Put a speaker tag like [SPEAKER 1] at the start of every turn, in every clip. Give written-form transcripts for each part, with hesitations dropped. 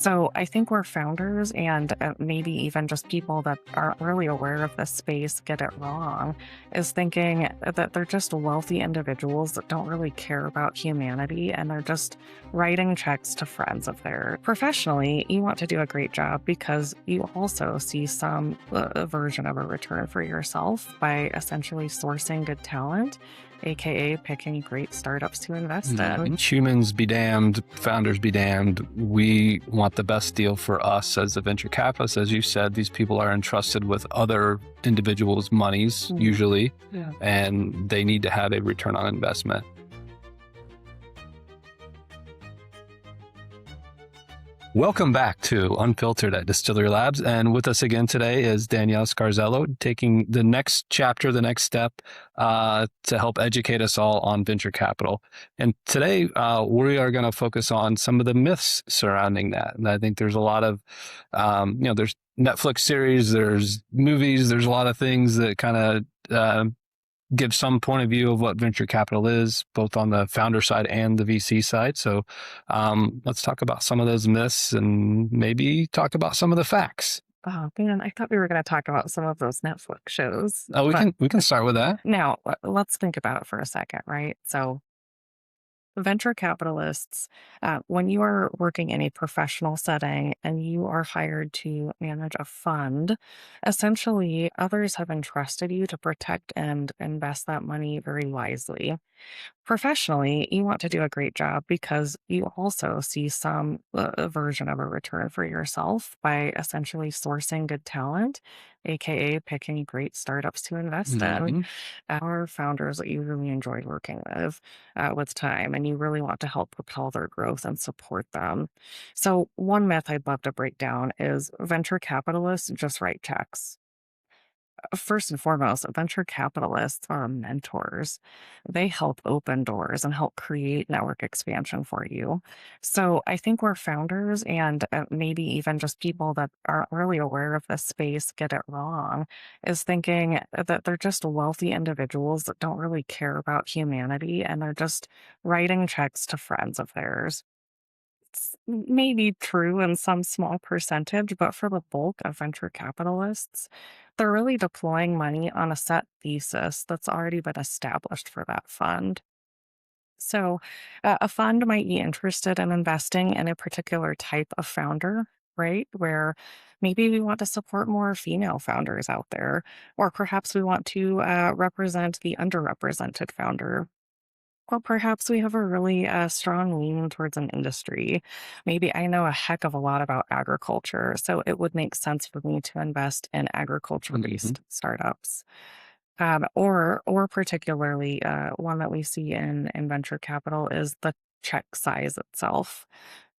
[SPEAKER 1] So I think where founders and maybe even just people that aren't really aware of this space get it wrong is thinking that they're just wealthy individuals that don't really care about humanity and they're just writing checks to friends of theirs. Professionally, you want to do a great job because you also see some version of a return for yourself by essentially sourcing good talent, aka picking great startups to invest in.
[SPEAKER 2] Humans be damned, founders be damned. We want the best deal for us as a venture capitalist. As you said, these people are entrusted with other individuals' monies, usually, and they need to have a return on investment. Welcome back to Unfiltered at Distillery Labs. And with us again today is Danielle Scarzello, taking the next chapter, the next step to help educate us all on venture capital. And today we are going to focus on some of the myths surrounding that. And I think there's a lot of, there's Netflix series, there's movies, there's a lot of things that kind of give some point of view of what venture capital is, both on the founder side and the VC side. So let's talk about some of those myths and maybe talk about some of the facts.
[SPEAKER 1] Oh man, I thought we were going to talk about some of those Netflix shows.
[SPEAKER 2] Oh, we can start with that.
[SPEAKER 1] Now, let's think about it for a second, right? So venture capitalists, when you are working in a professional setting and you are hired to manage a fund, essentially others have entrusted you to protect and invest that money very wisely. Professionally, you want to do a great job because you also see some version of a return for yourself by essentially sourcing good talent, aka picking great startups to invest in. Our founders that you really enjoy working with time, and you really want to help propel their growth and support them. So, one myth I'd love to break down is venture capitalists just write checks. First and foremost, venture capitalists are mentors. They help open doors and help create network expansion for you. So I think where founders and maybe even just people that aren't really aware of this space get it wrong is thinking that they're just wealthy individuals that don't really care about humanity and they're just writing checks to friends of theirs. It's maybe true in some small percentage, but for the bulk of venture capitalists, they're really deploying money on a set thesis that's already been established for that fund. So, a fund might be interested in investing in a particular type of founder, right? Where maybe we want to support more female founders out there, or perhaps we want to represent the underrepresented founder. Well, perhaps we have a really strong lean towards an industry. Maybe I know a heck of a lot about agriculture, so it would make sense for me to invest in agriculture-based startups. Or particularly one that we see in venture capital is the check size itself,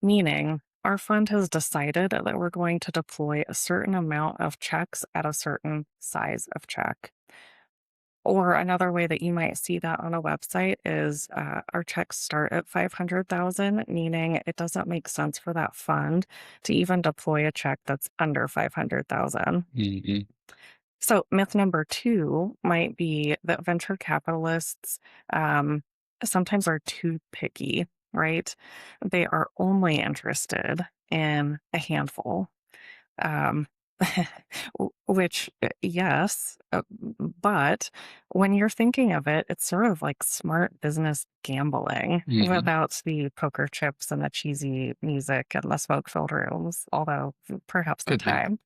[SPEAKER 1] meaning our fund has decided that we're going to deploy a certain amount of checks at a certain size of check. Or another way that you might see that on a website is our checks start at 500,000, meaning it doesn't make sense for that fund to even deploy a check that's under 500,000. So myth number two might be that venture capitalists sometimes are too picky, right? They are only interested in a handful. Um, which, yes, but when you're thinking of it, it's sort of like smart business gambling without the poker chips and the cheesy music and the smoke-filled rooms, although perhaps the
[SPEAKER 2] Could be.
[SPEAKER 1] time.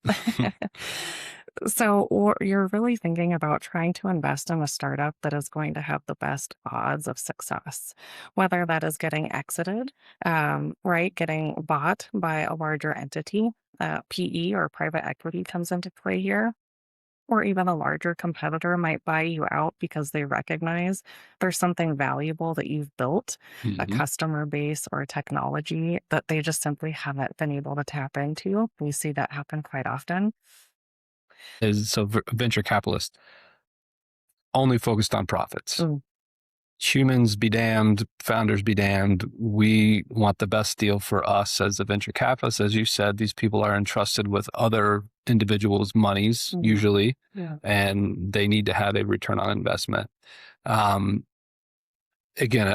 [SPEAKER 1] So you're really thinking about trying to invest in a startup that is going to have the best odds of success, whether that is getting exited, right, getting bought by a larger entity, PE or private equity comes into play here. Or even a larger competitor might buy you out because they recognize there's something valuable that you've built, a customer base or a technology that they just simply haven't been able to tap into. We see that happen quite often.
[SPEAKER 2] Venture capitalists only focused on profits.
[SPEAKER 1] Mm.
[SPEAKER 2] Humans be damned, founders be damned. We want the best deal for us as a venture capitalist. As you said, these people are entrusted with other individuals' monies, usually, and they need to have a return on investment. Again,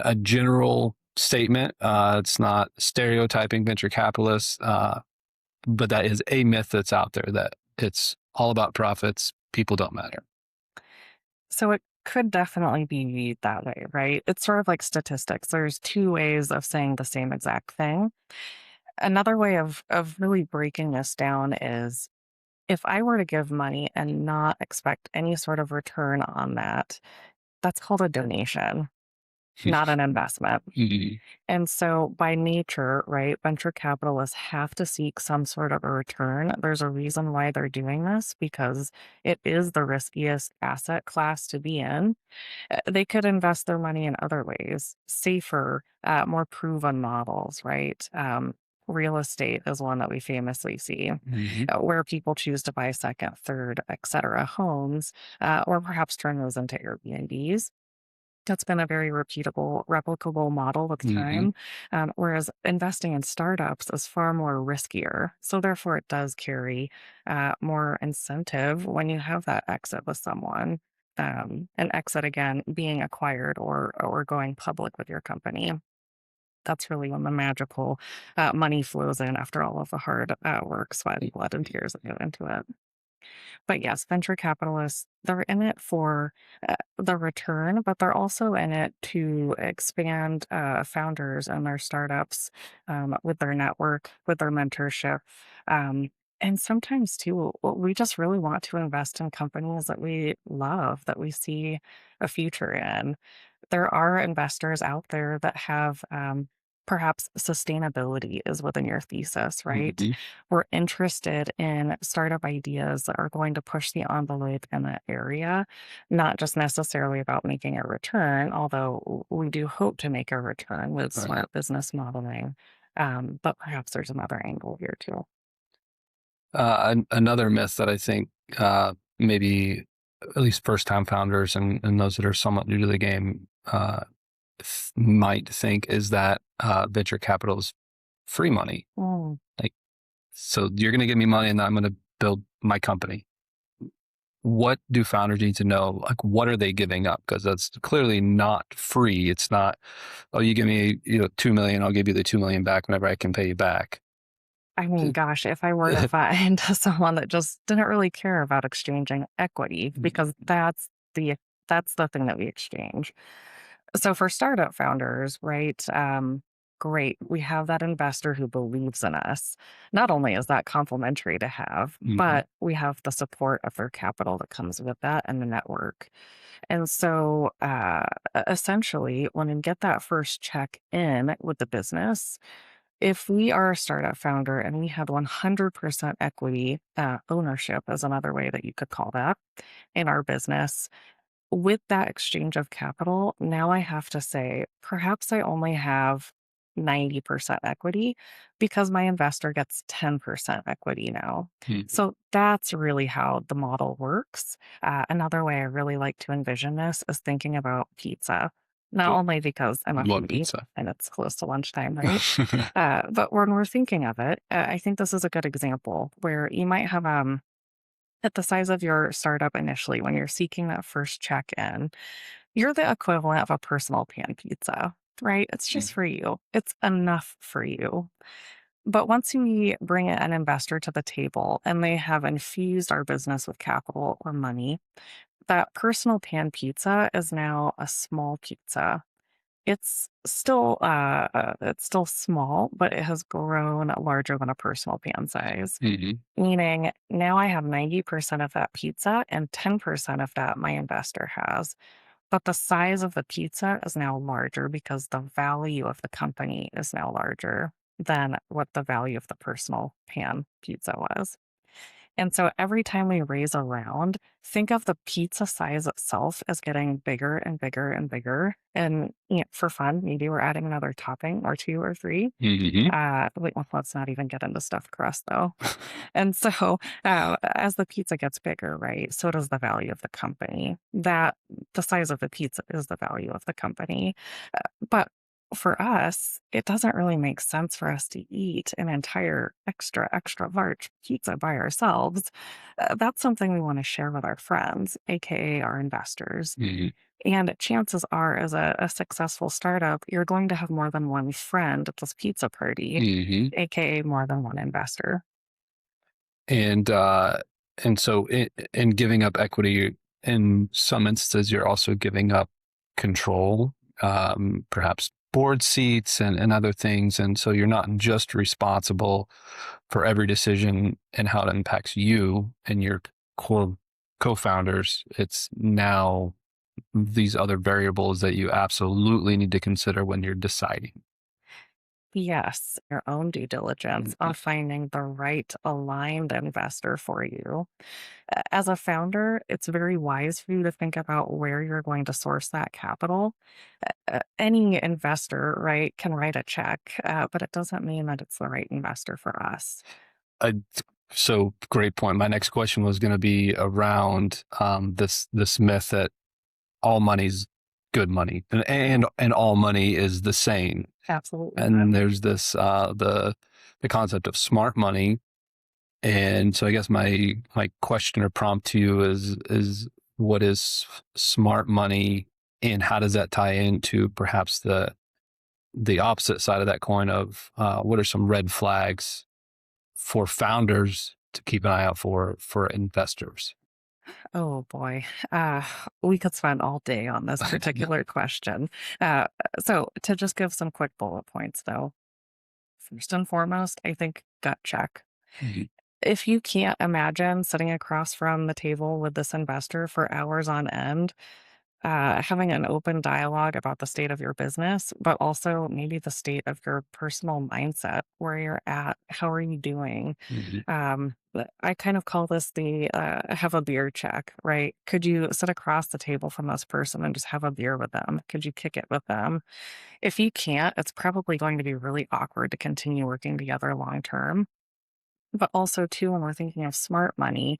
[SPEAKER 2] a general statement. It's not stereotyping venture capitalists. but that is a myth that's out there that it's all about profits. People don't matter.
[SPEAKER 1] So it could definitely be viewed that way, right? It's sort of like statistics. There's two ways of saying the same exact thing. Another way of really breaking this down is if I were to give money and not expect any sort of return on that, that's called a donation, not an investment.
[SPEAKER 2] Mhm.
[SPEAKER 1] And so, by nature, right, venture capitalists have to seek some sort of a return. There's a reason why they're doing this because it is the riskiest asset class to be in. They could invest their money in other ways, safer, more proven models, right? Real estate is one that we famously see,
[SPEAKER 2] Mhm.
[SPEAKER 1] where people choose to buy second, third, et cetera, homes, or perhaps turn those into Airbnbs. That's been a very repeatable, replicable model with
[SPEAKER 2] Mhm.
[SPEAKER 1] time, whereas investing in startups is far more riskier. So therefore, it does carry more incentive when you have that exit with someone. An exit again being acquired or going public with your company. That's really when the magical money flows in after all of the hard work, sweat, and blood, and tears that go into it. But yes, venture capitalists, they're in it for the return, but they're also in it to expand founders and their startups with their network, with their mentorship. Um, and sometimes too, we just really want to invest in companies that we love, that we see a future in. There are investors out there that have perhaps sustainability is within your thesis, right?
[SPEAKER 2] Mhm.
[SPEAKER 1] We're interested in startup ideas that are going to push the envelope in that area, not just necessarily about making a return, although we do hope to make a return with
[SPEAKER 2] Right.
[SPEAKER 1] smart business modeling. But perhaps there's another angle here too.
[SPEAKER 2] Another myth that I think maybe at least first time founders and those that are somewhat new to the game might think is that venture capital is free money.
[SPEAKER 1] Mm,
[SPEAKER 2] Like, so you're going to give me money and I'm going to build my company. What do founders need to know? Like, what are they giving up? Because that's clearly not free. It's not, oh, you give me 2 million, I'll give you the 2 million back whenever I can pay you back.
[SPEAKER 1] I mean, gosh, if I were to find someone that just didn't really care about exchanging equity, because that's the thing that we exchange. So for startup founders, right? Great. We have that investor who believes in us. Not only is that complimentary to have,
[SPEAKER 2] Mhm.
[SPEAKER 1] but we have the support of their capital that comes with that and the network. And so essentially, when you get that first check in with the business, if we are a startup founder and we had 100% equity ownership, is another way that you could call that in our business, with that exchange of capital, now I have to say, perhaps I only have 90% equity because my investor gets 10% equity now.
[SPEAKER 2] Mhm.
[SPEAKER 1] So that's really how the model works. Another way I really like to envision this is thinking about pizza, not only because I'm a
[SPEAKER 2] Love
[SPEAKER 1] foodie
[SPEAKER 2] pizza.
[SPEAKER 1] and it's close to lunchtime, right? But when we're thinking of it, I think this is a good example where you might have at the size of your startup initially, when you're seeking that first check in, you're the equivalent of a personal pan pizza, right? It's just for you. It's enough for you. But once we bring an investor to the table and they have infused our business with capital or money, that personal pan pizza is now a small pizza. It's still small, but it has grown larger than a personal pan size.
[SPEAKER 2] Mhm.
[SPEAKER 1] Meaning now I have 90% of that pizza and 10% of that my investor has. But the size of the pizza is now larger because the value of the company is now larger than what the value of the personal pan pizza was. And so every time we raise a round, think of the pizza size itself as getting bigger and bigger and bigger. And for fun, maybe we're adding another topping or two or three.
[SPEAKER 2] Mhm.
[SPEAKER 1] Wait, well, let's not even get into stuffed crust though. And so, as the pizza gets bigger, right, so does the value of the company. That the size of the pizza is the value of the company. But for us, it doesn't really make sense for us to eat an entire extra, extra large pizza by ourselves. That's something we want to share with our friends, AKA our investors.
[SPEAKER 2] Mhm.
[SPEAKER 1] And chances are, as a successful startup, you're going to have more than one friend at this pizza party,
[SPEAKER 2] Mhm.
[SPEAKER 1] AKA more than one investor.
[SPEAKER 2] And so in giving up equity, in some instances, you're also giving up control, perhaps board seats and other things. And so you're not just responsible for every decision and how it impacts you and your core co-founders. It's now these other variables that you absolutely need to consider when you're deciding.
[SPEAKER 1] Yes, your own due diligence on finding the right aligned investor for you. As a founder, it's very wise for you to think about where you're going to source that capital. Any investor, right, can write a check, but it doesn't mean that it's the right investor for us.
[SPEAKER 2] Uh, so great point. My next question was going to be around this myth that all money's good money, and all money is the same.
[SPEAKER 1] Absolutely
[SPEAKER 2] And
[SPEAKER 1] not.
[SPEAKER 2] then there's this the concept of smart money. And so I guess my question or prompt to you is what is smart money, and how does that tie into perhaps the opposite side of that coin of what are some red flags for founders to keep an eye out for investors?
[SPEAKER 1] Oh boy. Uh, we could spend all day on this particular question. Uh, so, to just give some quick bullet points, though, first and foremost, I think gut check.
[SPEAKER 2] Mhm.
[SPEAKER 1] If you can't imagine sitting across from the table with this investor for hours on end, having an open dialogue about the state of your business, but also maybe the state of your personal mindset, where you're at, how are you doing?
[SPEAKER 2] Mhm.
[SPEAKER 1] But I kind of call this the have a beer check, right? Could you sit across the table from this person and just have a beer with them? Could you kick it with them? If you can't, it's probably going to be really awkward to continue working together long term. But also, too, when we're thinking of smart money,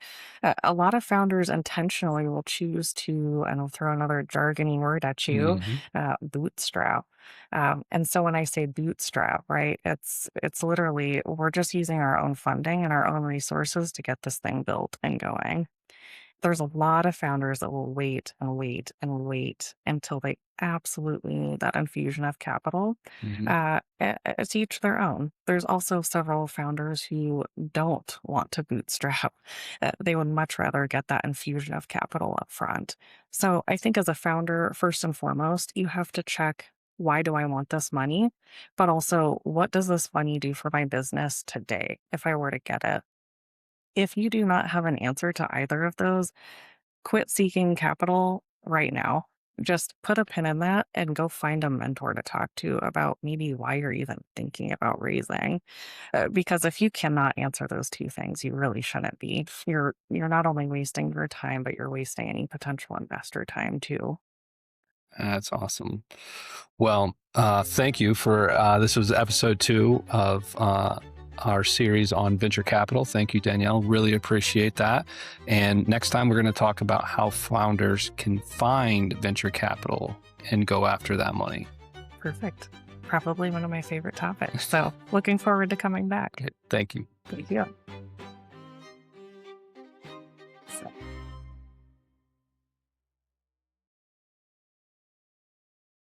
[SPEAKER 1] a lot of founders intentionally will choose to, and I'll throw another jargony word at you,
[SPEAKER 2] Mhm.
[SPEAKER 1] bootstrap. And so when I say bootstrap, right, it's literally we're just using our own funding and our own resources to get this thing built and going. There's a lot of founders that will wait and wait and wait until they absolutely need that infusion of capital.
[SPEAKER 2] Mhm.
[SPEAKER 1] It's each their own. There's also several founders who don't want to bootstrap. They would much rather get that infusion of capital up front. So I think as a founder, first and foremost, you have to check, why do I want this money? But also, what does this money do for my business today if I were to get it? If you do not have an answer to either of those, quit seeking capital right now. Just put a pin in that and go find a mentor to talk to about maybe why you're even thinking about raising. Because if you cannot answer those two things, you really shouldn't be. You're not only wasting your time, but you're wasting any potential investor time too.
[SPEAKER 2] That's awesome. Well, thank you for this was episode 2 of our series on venture capital. Thank you, Danielle. Really appreciate that. And next time, we're going to talk about how founders can find venture capital and go after that money.
[SPEAKER 1] Perfect. Probably one of my favorite topics. So looking forward to coming back.
[SPEAKER 2] Okay, thank you.
[SPEAKER 1] Thank you.